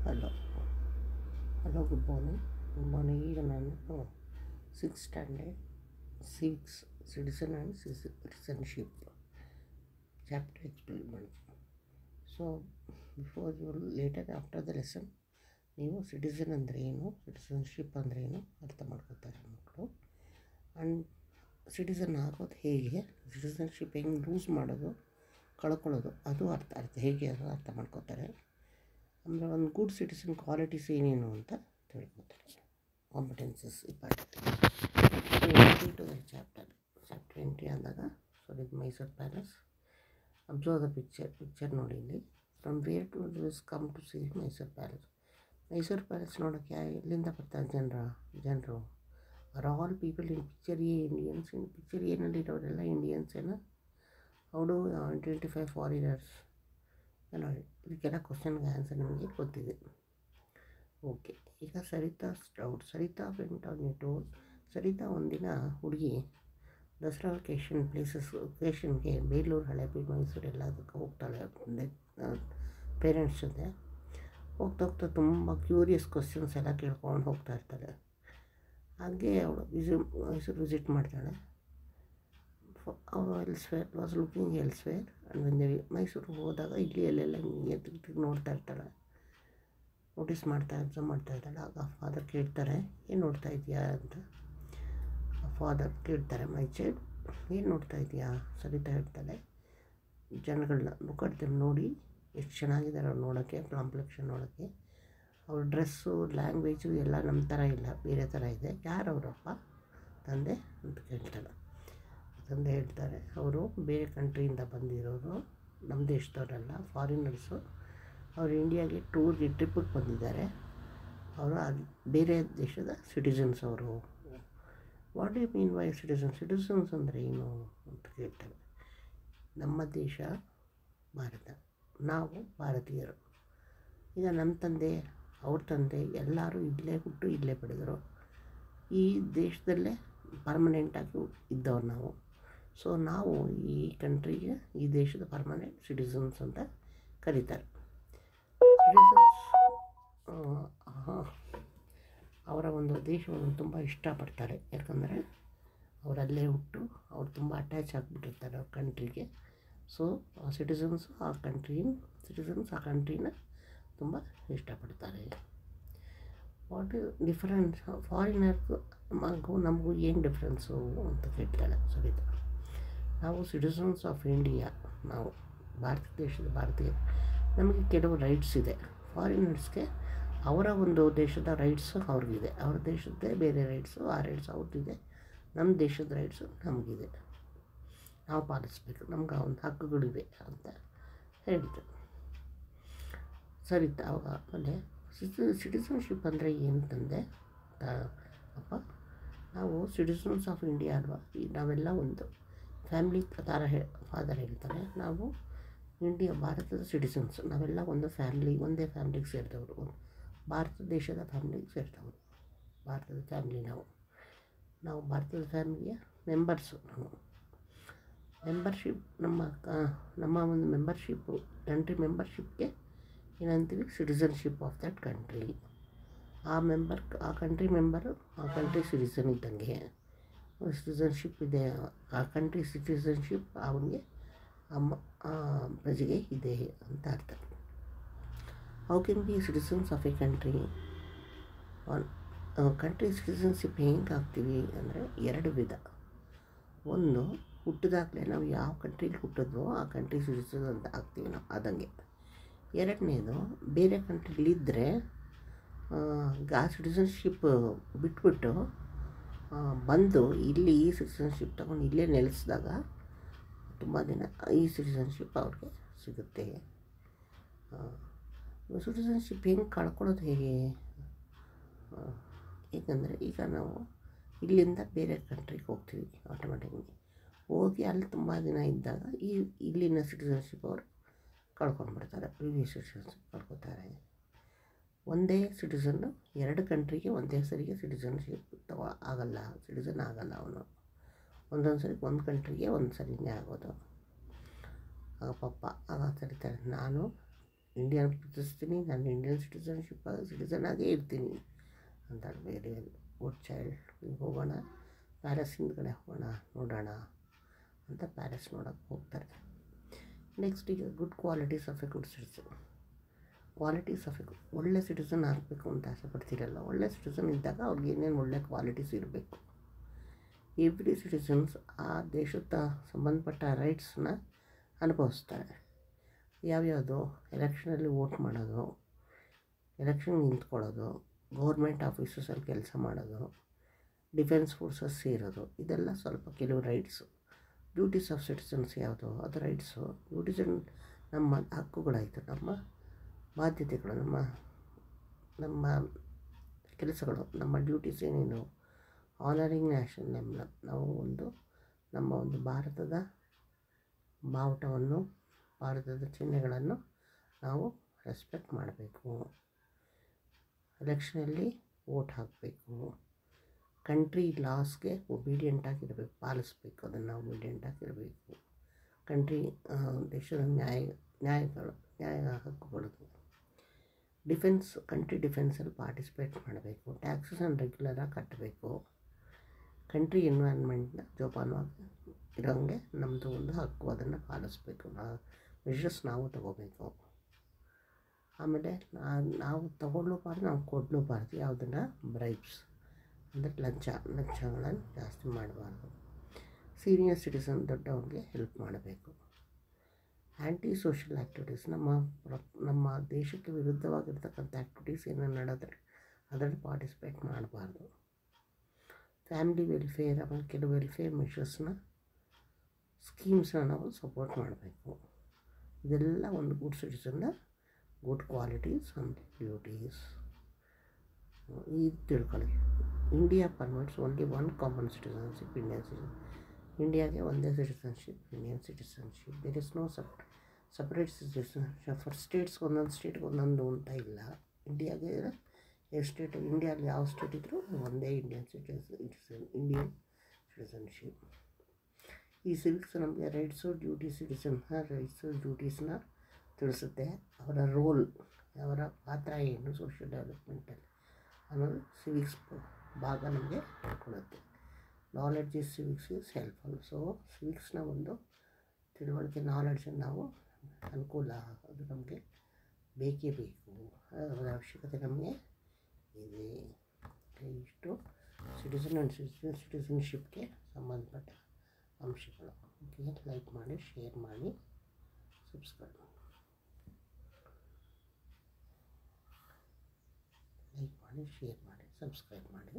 Hello hello good morning. ಈಗ ನಾನು 6th standard civics citizen and citizenship chapter explain ಮಾಡಿ. So before you later after the lesson ನೀವು citizen ಅಂದರೆ ಏನು, citizenship ಅಂದರೆ ಏನು ಅರ್ಥ ಮಾಡ್ಕೋತಾರೆ ಮಕ್ಕಳು. ಆ್ಯಂಡ್ ಸಿಟಿಸನ್ ಆಗೋದು ಹೇಗೆ, ಸಿಟಿಸನ್ಶಿಪ್ ಹೆಂಗೆ ಲೂಸ್ ಮಾಡೋದು, ಕಳ್ಕೊಳ್ಳೋದು, ಅದು ಅರ್ಥ ಹೇಗೆ ಅದು ಅರ್ಥ ಮಾಡ್ಕೋತಾರೆ. ಅಂದರೆ ಒಂದು ಗುಡ್ ಸಿಟಿಸನ್ ಕ್ವಾಲಿಟೀಸ್ ಏನೇನು ಅಂತ ತಿಳ್ಕೊತಾರೆ. ಕಾಂಪಿಟೆನ್ಸಸ್ ಈ ಪಾಠ ಟು ದ ಚಾಪ್ಟರ್ ಎಂಟ್ರಿ ಆದಾಗ ಇದು Mysuru palace. Observe the picture ನೋಡಿ. ಇಲ್ಲಿ from where to this come to see Mysuru palace ನೋಡೋಕ್ಕೆ ಎಲ್ಲಿಂದ ಬರ್ತಾರೆ ಜನರು are all people in picture Indians. In picture ಏನಲ್ಲಿರೋರೆಲ್ಲ ಇಂಡಿಯನ್ಸ್ ಏನೋ. ಹೌ ಡು ಐಡೆಂಟಿಫೈ ಫಾರಿನರ್ಸ್ ನೋಡಿ. ಇದಕ್ಕೆಲ್ಲ ಕ್ವಶನ್ಗೆ ಆನ್ಸರ್ ನಿಮಗೆ ಗೊತ್ತಿದೆ. ಓಕೆ, ಈಗ Sarita went on a tour. Sarita ಒಂದಿನ ಹುಡುಗಿ ದಸರಾ ವೆಕೇಷನ್ಗೆ ಬೇಲೂರು, ಹಳೆಬೀಡು, ಮೈಸೂರು ಎಲ್ಲದಕ್ಕೆ ಹೋಗ್ತಾಳೆ ಪೇರೆಂಟ್ಸ್ ಜೊತೆ. ಹೋಗ್ತಾ ತುಂಬ ಕ್ಯೂರಿಯಸ್ ಕ್ವಶನ್ಸ್ ಎಲ್ಲ ಕೇಳ್ಕೊಂಡು ಹೋಗ್ತಾ ಇರ್ತಾಳೆ. ಹಾಗೆ ಅವಳು ಮೈಸೂರು ವಿಸಿಟ್ ಮಾಡ್ತಾಳೆ. ವಾಸ್ ಲುಕಿಂಗ್ ಎಲ್ಸ್ವೇರ್ ಆ್ಯಂಡ್ ಮೈಸೂರಿಗೆ ಹೋದಾಗ ಇಲ್ಲಿ ಎಲ್ಲೆಲ್ಲ ಹಿಂಗೆ ತಿರ್ಗಿ ನೋಡ್ತಾ ಇರ್ತಾಳೆ, ಅಬ್ಸರ್ವ್ ಮಾಡ್ತಾ ಇದ್ದಾಳೆ. ಆಗ ಫಾದರ್ ಕೇಳ್ತಾರೆ, ಏನು ನೋಡ್ತಾ ಇದೆಯಾ ಅಂತ. ಫಾದರ್ ಕೇಳ್ತಾರೆ, ಮೈ ಚೈಲ್ಡ್ ಏನು ನೋಡ್ತಾ ಇದೆಯಾ. ಸರಿತಾ ಹೇಳ್ತಾಳೆ, ಜನಗಳನ್ನ ಮುಖಡ್ತೇನೆ ನೋಡಿ ಎಷ್ಟು ಚೆನ್ನಾಗಿದ್ದಾರೆ ಅವ್ರು ನೋಡೋಕ್ಕೆ, ಕಾಂಪ್ಲೆಕ್ಷನ್ ನೋಡೋಕ್ಕೆ. ಅವ್ರ ಡ್ರೆಸ್ಸು, ಲ್ಯಾಂಗ್ವೇಜು ಎಲ್ಲ ನಮ್ಮ ಥರ ಇಲ್ಲ, ಬೇರೆ ಥರ ಇದೆ. ಯಾರು ಅವರಪ್ಪ ತಂದೆ ಅಂತ ಕೇಳ್ತಾಳೆ. ತಂದೆ ಹೇಳ್ತಾರೆ, ಅವರು ಬೇರೆ ಕಂಟ್ರಿಯಿಂದ ಬಂದಿರೋರು, ನಮ್ಮ ದೇಶದವರಲ್ಲ, ಫಾರಿನರ್ಸು. ಅವರು ಇಂಡಿಯಾಗೆ ಟ್ರಿಪ್ಪಿಗೆ ಬಂದಿದ್ದಾರೆ. ಅವರು ಬೇರೆ ದೇಶದ ಸಿಟಿಸನ್ಸ್ ಅವರು. What do you mean by citizens ಅಂದರೆ ಏನು ಅಂತ ಕೇಳ್ತಾರೆ. ನಮ್ಮ ದೇಶ ಭಾರತ, ನಾವು ಭಾರತೀಯರು. ಈಗ ನಮ್ಮ ತಂದೆ, ಅವ್ರ ತಂದೆ ಎಲ್ಲರೂ ಇಲ್ಲೇ ಹುಟ್ಟು ಇಲ್ಲೇ ಬೆಳೆದರು. ಈ ದೇಶದಲ್ಲೇ ಪರ್ಮನೆಂಟಾಗಿ ಇದ್ದವ್ರು ನಾವು. ಸೊ ನಾವು ಈ ಕಂಟ್ರಿಗೆ, ಈ ದೇಶದ ಪರ್ಮನೆಂಟ್ ಸಿಟಿಸನ್ಸ್ ಅಂತ ಕರೀತಾರೆ. ಸಿಟಿಸನ್ಸ್ ಅವರ ಒಂದು ದೇಶವನ್ನು ತುಂಬ ಇಷ್ಟಪಡ್ತಾರೆ. ಯಾಕಂದರೆ ಅವರಲ್ಲೇ ಹುಟ್ಟು ಅವ್ರು ತುಂಬ ಅಟ್ಯಾಚ್ ಆಗಿಬಿಟ್ಟಿರ್ತಾರೆ ಅವ್ರ ಕಂಟ್ರಿಗೆ. ಸೊ ಸಿಟಿಸನ್ಸ್ ಆ ಕಂಟ್ರಿನ ತುಂಬ ಇಷ್ಟಪಡ್ತಾರೆ. ವಾಟ್ ಡಿಫರೆನ್ಸ್ ಫಾರಿನರ್ಗೂ ನಮಗೂ ಏನು ಡಿಫ್ರೆನ್ಸು ಅಂತ ಕೇಳ್ತಾಳೆ ಸರಿತಾ. ನಾವು ಸಿಟಿಸನ್ಸ್ ಆಫ್ ಇಂಡಿಯಾ, ನಾವು ಭಾರತ ದೇಶದ ಭಾರತೀಯರು. ನಮಗೆ ಕೆಲವು ರೈಟ್ಸ್ ಇದೆ. ಫಾರಿನರ್ಸ್ಗೆ ಅವರ ಒಂದು ದೇಶದ ರೈಟ್ಸು ಅವ್ರಿಗಿದೆ, ಅವ್ರ ದೇಶದ್ದೇ ಬೇರೆ ರೈಟ್ಸು, ಆ ರೈಟ್ಸ್ ಅವ್ರದ್ದಿದೆ. ನಮ್ಮ ದೇಶದ ರೈಟ್ಸು ನಮಗಿದೆ, ನಾವು ಪಾಲಿಸ್ಬೇಕು, ನಮ್ಗೆ ಒಂದು ಹಕ್ಕುಗಳಿವೆ ಅಂತ ಹೇಳಿದ್ರು ಸರಿತಾ. ಅವಾಗ ಆಮೇಲೆ ಸಿಟಿಸನ್ಶಿಪ್ ಅಂದರೆ ಏನಂತಂದೆ ಅಪ್ಪ, ನಾವು ಸಿಟಿಸನ್ಸ್ ಆಫ್ ಇಂಡಿಯಾ ಅಲ್ವಾ, ನಾವೆಲ್ಲ ಒಂದು ಫ್ಯಾಮ್ಲಿ ಥರ ಫಾದರ್ ಹೇಳ್ತಾರೆ. ನಾವು ಭಾರತದ ಸಿಟಿಸನ್ಸ್, ನಾವೆಲ್ಲ ಒಂದು ಫ್ಯಾಮ್ಲಿ, ಒಂದೇ ಫ್ಯಾಮ್ಲಿಗೆ ಸೇರಿದವರು, ಭಾರತ ದೇಶದ ಫ್ಯಾಮ್ಲಿಗೆ ಸೇರಿದವರು. ಭಾರತದ ಫ್ಯಾಮ್ಲಿ ನಾವು ಭಾರತದ ಫ್ಯಾಮಿಲಿಯ ಮೆಂಬರ್ಸು. ನಾವು ಮೆಂಬರ್ಶಿಪ್ ನಮ್ಮ ಒಂದು ಮೆಂಬರ್ಶಿಪ್ಪು, ಕಂಟ್ರಿ ಮೆಂಬರ್ಶಿಪ್ಗೆ ಏನಂತೀವಿ, ಸಿಟಿಸನ್ಶಿಪ್ ಆಫ್ ದಟ್ ಕಂಟ್ರಿ. ಆ ಕಂಟ್ರಿ ಮೆಂಬರು ಆ ಕಂಟ್ರಿ ಸಿಟಿಸನ್ ಇದ್ದಂಗೆ. ಸಿಟಿಸನ್ಶಿಪ್ ಇದೆ, ಆ ಕಂಟ್ರಿ ಸಿಟಿಸನ್ಶಿಪ್ ಅವನಿಗೆ ಪ್ರಜೆಗೆ ಇದೆ ಅಂತ ಅರ್ಥ. How can be citizens of A country. Country citizenship ಹೆಂಗೆ ಆಗ್ತೀವಿ ಅಂದರೆ ಎರಡು ವಿಧ. ಒಂದು, ಹುಟ್ಟಿದಾಗಲೇ ನಾವು ಯಾವ ಕಂಟ್ರೀಲಿ ಹುಟ್ಟಿದ್ವೋ ಆ ಕಂಟ್ರಿ ಸಿಟಿಸನ್ ಅಂತ ಆಗ್ತೀವಿ ನಾವು ಆದಂಗೆ. ಎರಡನೇದು, ಬೇರೆ ಕಂಟ್ರಿಲಿದ್ದರೆ ಆ ಸಿಟಿಸನ್ಶಿಪ್ ಬಿಟ್ಬಿಟ್ಟು ಬಂದು ಇಲ್ಲಿ ಈ ಸಿಟಿಸನ್ಶಿಪ್ ತಗೊಂಡು ಇಲ್ಲೇ ನೆಲೆಸಿದಾಗ ತುಂಬ ದಿನ ಈ ಸಿಟಿಸನ್ಶಿಪ್ ಅವ್ರಿಗೆ ಸಿಗುತ್ತೆ. ಸಿಟಿಸನ್ಶಿಪ್ ಹೆಂಗೆ ಕಳ್ಕೊಳ್ಳೋದು ಹೇಗೆ, ಏಕೆಂದರೆ ಈಗ ನಾವು ಇಲ್ಲಿಂದ ಬೇರೆ ಕಂಟ್ರಿಗೆ ಹೋಗ್ತೀವಿ, ಆಟೋಮೆಟಿಕ್ಲಿ ಹೋಗಿ ಅಲ್ಲಿ ತುಂಬ ದಿನ ಇದ್ದಾಗ ಇಲ್ಲಿನ ಸಿಟಿಸನ್ಶಿಪ್ ಅವರು ಕಳ್ಕೊಂಡ್ಬಿಡ್ತಾರೆ, ಪ್ರೀವಿಯಸ್ ಸಿಟಿಸನ್ಶಿಪ್ ಕಳ್ಕೊತಾರೆ. ಒಂದೇ ಸಿಟಿಸನ್ನು ಎರಡು ಕಂಟ್ರಿಗೆ ಒಂದೇ ಸರಿಗೆ ಸಿಟಿಸನ್ ಆಗಲ್ಲ ಅವನು. ಒಂದೊಂದು ಸರಿ ಒಂದು ಕಂಟ್ರಿಗೆ ಒಂದು ಸರಿನೇ ಆಗೋದು. ಆಗ ಪಾಪ ಆಗ ಸರಿತಾರೆ, ನಾನು ಇಂಡಿಯನ್ ಪ್ರೀತಿಸ್ತೀನಿ, ನಾನು ಇಂಡಿಯನ್ ಸಿಟಿಸನ್ ಆಗೇ ಇರ್ತೀನಿ ಅಂತ. Very well, good child. ಈಗ ಹೋಗೋಣ, ಪ್ಯಾರಿಸ್ ಹಿಂದ್ಗಡೆ ಹೋಗೋಣ, ನೋಡೋಣ ಅಂತ ಪ್ಯಾರಿಸ್ ನೋಡೋಕ್ಕೆ ಹೋಗ್ತಾರೆ. ನೆಕ್ಸ್ಟ್ ಈಗ good qualities of A good citizen. Qualities of A ಒಳ್ಳೆ ಸಿಟಿಸನ್ ಆಗಬೇಕು ಅಂತ ಆಸೆ ಪಡ್ತೀರಲ್ಲ, ಒಳ್ಳೆ ಸಿಟಿಸನ್ ಇದ್ದಾಗ ಅವ್ರಿಗೆ ಏನೇನು ಒಳ್ಳೆ ಕ್ವಾಲಿಟೀಸ್ ಇರಬೇಕು. ಎವ್ರಿ ಸಿಟಿಸನ್ಸ್ ಆ ದೇಶದ ಸಂಬಂಧಪಟ್ಟ ರೈಟ್ಸನ್ನ ಅನುಭವಿಸ್ತಾರೆ. ಯಾವ್ಯಾವುದು? ಎಲೆಕ್ಷನಲ್ಲಿ ವೋಟ್ ಮಾಡೋದು, ಎಲೆಕ್ಷನ್ ನಿಂತ್ಕೊಳ್ಳೋದು, ಗೌರ್ಮೆಂಟ್ ಆಫೀಸಸಲ್ಲಿ ಕೆಲಸ ಮಾಡೋದು, ಡಿಫೆನ್ಸ್ ಫೋರ್ಸಸ್ ಸೇರೋದು, ಇದೆಲ್ಲ ಸ್ವಲ್ಪ ಕೆಲವು ರೈಟ್ಸು. ಡ್ಯೂಟೀಸ್ ಆಫ್ ಸಿಟಿಸನ್ಸ್ ಯಾವುದು? ಅದು ರೈಟ್ಸು. ಡ್ಯೂಟೀಸ್ ನಮ್ಮ ಹಕ್ಕುಗಳಾಯಿತು, ನಮ್ಮ ಬಾಧ್ಯತೆಗಳು, ನಮ್ಮ ಕೆಲಸಗಳು, ನಮ್ಮ ಡ್ಯೂಟೀಸ್ ಏನೇನು? ಆನರಿಂಗ್ ನ್ಯಾಷನಲ್ ಎಂಬ್ಲಮ್, ನಾವು ನಮ್ಮ ಒಂದು ಭಾರತದ ಬಾವುಟವನ್ನು, ಭಾರತದ ಚಿಹ್ನೆಗಳನ್ನು ನಾವು ರೆಸ್ಪೆಕ್ಟ್ ಮಾಡಬೇಕು. ಎಲೆಕ್ಷನಲ್ಲಿ ವೋಟ್ ಹಾಕಬೇಕು. ಕಂಟ್ರಿ ಲಾಸ್ಗೆ ಒಬೀಡಿಯೆಂಟಾಗಿರಬೇಕು, ಪಾಲಿಸಬೇಕು, ಅದನ್ನು ಒಬೀಡಿಯೆಂಟಾಗಿರಬೇಕು. ಕಂಟ್ರಿ ದೇಶದ ನ್ಯಾಯ ಹಕ್ಕುಗಳು. ಕಂಟ್ರಿ ಡಿಫೆನ್ಸಲ್ಲಿ ಪಾರ್ಟಿಸಿಪೇಟ್ ಮಾಡಬೇಕು. ಟ್ಯಾಕ್ಸಸನ್ನು ರೆಗ್ಯುಲರಾಗಿ ಕಟ್ಟಬೇಕು. ಕಂಟ್ರಿ ಎನ್ವೈರ್ನ್ಮೆಂಟ್ನ ಜೋಪಾನವಾಗಿ ಇರೋಂಗೆ ನಮ್ಮದು ಒಂದು ಹಕ್ಕು, ಅದನ್ನು ಪಾಲಿಸಬೇಕು. ಮೆಷರ್ಸ್ ನಾವು ತಗೋಬೇಕು. ಆಮೇಲೆ ನಾವು ತಗೊಳ್ಳೂಬಾರ್ದು, ನಾವು ಕೊಡಲೂಬಾರ್ದು. ಯಾವುದನ್ನು? ಬ್ರೈಬ್ಸ್ ಅಂದರೆ ಲಂಚಗಳನ್ನು ಜಾಸ್ತಿ ಮಾಡಬಾರ್ದು. ಸೀನಿಯರ್ ಸಿಟಿಸನ್, ದೊಡ್ಡವ್ರಿಗೆ ಹೆಲ್ಪ್ ಮಾಡಬೇಕು. ಆ್ಯಂಟಿ ಸೋಷಿಯಲ್ ಆ್ಯಕ್ಟಿವಿಟೀಸ್, ನಮ್ಮ ದೇಶಕ್ಕೆ ವಿರುದ್ಧವಾಗಿರ್ತಕ್ಕಂಥ ಆ್ಯಕ್ಟಿವಿಟೀಸ್ ಏನೇನು ನಡೆದ್ರೆ ಅದರಲ್ಲಿ ಪಾರ್ಟಿಸಿಪೇಟ್ ಮಾಡಬಾರ್ದು. ಫ್ಯಾಮಿಲಿ ವೆಲ್ಫೇರ್, ಆಮೇಲೆ ಕೆಲವು ವೆಲ್ಫೇರ್ ಮೆಷರ್ಸ್ನ, ಸ್ಕೀಮ್ಸ್ನ ನಾವು ಸಪೋರ್ಟ್ ಮಾಡಬೇಕು. ಇದೆಲ್ಲ ಒಂದು ಗುಡ್ ಸಿಟಿಸನ್ನ ಗುಡ್ ಕ್ವಾಲಿಟೀಸ್ ಆ್ಯಂಡ್ ಡ್ಯೂಟೀಸ್. ಇದು ತಿಳ್ಕೊಳ್ಳಿ. India permits only one common citizenship, Indian citizen. ಇಂಡಿಯಾಗೆ ಒಂದೇ citizenship, Indian citizenship. There is no separate citizenship for states. ಒಂದೊಂದು ಸ್ಟೇಟ್ಗೆ ಒಂದೊಂದು ಅಂತ ಇಲ್ಲ. ಇಂಡಿಯಾಗೆ ಇಂಡಿಯಾದಲ್ಲಿ ಯಾವ ಸ್ಟೇಟ್ ಇದ್ದರೂ ಒಂದೇ ಇಂಡಿಯನ್ ಸಿಟಿಸನ್ಶಿಪ್. ಈ ಸಿವಿಕ್ಸ್ ನಮಗೆ ರೈಟ್ಸು ಡ್ಯೂಟೀಸ್ನ ತಿಳಿಸುತ್ತೆ. ಅವರ ರೋಲ್, ಅವರ ಪಾತ್ರ ಏನು ಸೋಷಿಯಲ್ ಡೆವಲಪ್ಮೆಂಟಲ್ಲಿ ಅನ್ನೋದು ಸಿವಿಕ್ಸ್ ಭಾಗ ನಮಗೆ ಕೊಡುತ್ತೆ. Knowledge is civics is helpful. So ಸಿವಿಕ್ಸ್ನ ಒಂದು ತಿಳುವಳಿಕೆ, ನಾಲೆಡ್ಜನ್ನು ನಾವು ಅನುಕೂಲ, ಅದು ನಮಗೆ ಬೇಕೇ ಬೇಕು. ಅದರ ಅವಶ್ಯಕತೆ ನಮಗೆ ಇದೆ. ಇಷ್ಟು ಸಿಟಿಸನ್ ಆ್ಯಂಡ್ ಸಿಟಿಸನ್ಶಿಪ್ಗೆ ಸಂಬಂಧಪಟ್ಟ ಅಂಶಗಳು. ಓಕೆ, ಲೈಕ್ ಮಾಡಿ, ಶೇರ್ ಮಾಡಿ, ಸಬ್ಸ್ಕ್ರೈಬ್ ಮಾಡಿ. ಲೈಕ್ ಮಾಡಿ, ಶೇರ್ ಮಾಡಿ, ಸಬ್ಸ್ಕ್ರೈಬ್ ಮಾಡಿ.